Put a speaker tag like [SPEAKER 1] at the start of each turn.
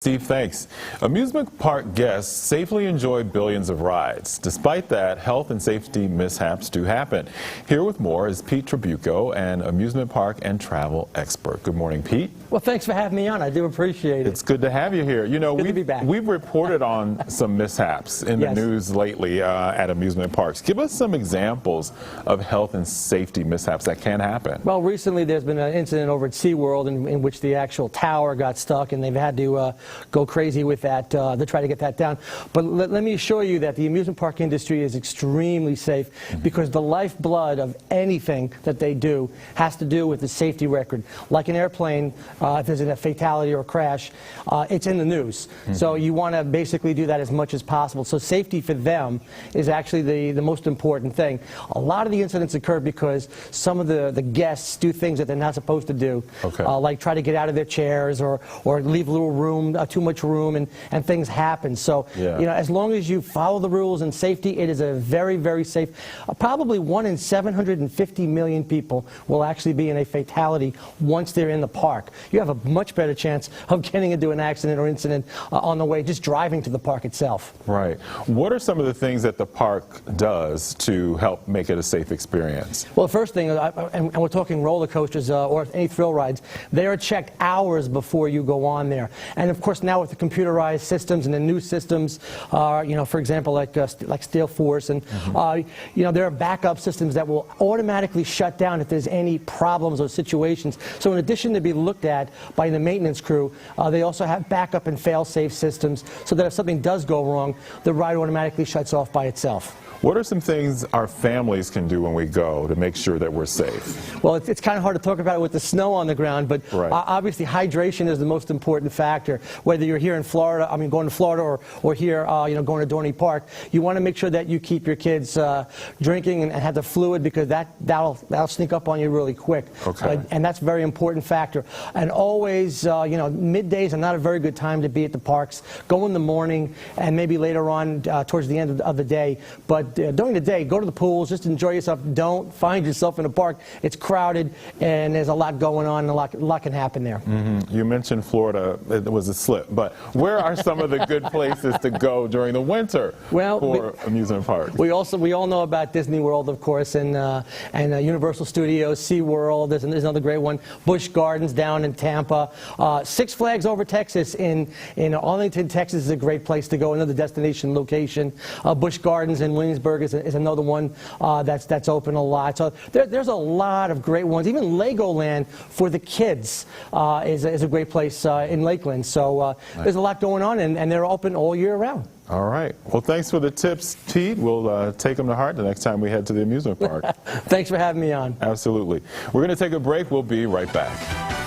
[SPEAKER 1] Steve, thanks. Amusement park guests safely enjoy billions of rides. Despite that, health and safety mishaps do happen. Here with more is Pete Trabucco, an amusement park and travel expert. Good morning, Pete.
[SPEAKER 2] Well, thanks for having me on. I do appreciate it.
[SPEAKER 1] It's good to have you here. You know,
[SPEAKER 2] good to be back.
[SPEAKER 1] We've reported on some mishaps in the news lately at amusement parks. Give us some examples of health and safety mishaps that can happen.
[SPEAKER 2] Well, recently there's been an incident over at SeaWorld in which the actual tower got stuck, and they've had to go crazy with that to try to get that down. But let me assure you that the amusement park industry is extremely safe because the lifeblood of anything that they do has to do with the safety record. Like an airplane, if there's a fatality or a crash, it's in the news. So you want to basically do that as much as possible. So safety for them is actually the most important thing. A lot of the incidents occur because some of the guests do things that they're not supposed to do, like try to get out of their chairs or leave a little room, too much room, and things happen. So you know, as long as you follow the rules and safety, it is a very, very safe. Probably 1 in 750 million people will actually be in a fatality once they're in the park. You have a much better chance of getting into an accident or incident on the way just driving to the park itself.
[SPEAKER 1] Right. What are some of the things that the park does to help make it a safe experience?
[SPEAKER 2] Well, the first thing, and we're talking roller coasters or any thrill rides, they are checked hours before you go on there. And of course, now with the computerized systems and the new systems, you know, for example, like Steel Force, and you know, there are backup systems that will automatically shut down if there's any problems or situations. So in addition to be looked at by the maintenance crew, they also have backup and fail-safe systems so that if something does go wrong, the ride automatically shuts off by itself.
[SPEAKER 1] What are some things our families can do when we go to make sure that we're safe?
[SPEAKER 2] Well, it's kind of hard to talk about it with the snow on the ground, but obviously hydration is the most important factor. Whether you're here in Florida, I mean going to Florida, or here, you know, going to Dorney Park, you want to make sure that you keep your kids drinking and have the fluid, because that'll sneak up on you really quick. And that's a very important factor. And always, you know, middays are not a very good time to be at the parks. Go in the morning and maybe later on towards the end of the day. But during the day, go to the pools, just enjoy yourself. Don't find yourself in a park. It's crowded, and there's a lot going on, and a lot can happen there.
[SPEAKER 1] You mentioned Florida. It was a slip, but where are some of the good places to go during the winter for amusement parks? We
[SPEAKER 2] all know about Disney World, of course, and Universal Studios, SeaWorld. There's another great one. Busch Gardens down in Tampa. Six Flags Over Texas in Arlington, Texas is a great place to go. Another destination location. Busch Gardens in Williamsburg is another one that's open a lot. So there's a lot of great ones. Even Legoland for the kids is a great place in Lakeland. So there's a lot going on, and they're open all year round.
[SPEAKER 1] All right. Well, thanks for the tips, Pete. We'll take them to heart the next time we head to the amusement park.
[SPEAKER 2] Thanks for having me on.
[SPEAKER 1] Absolutely. We're going to take a break. We'll be right back.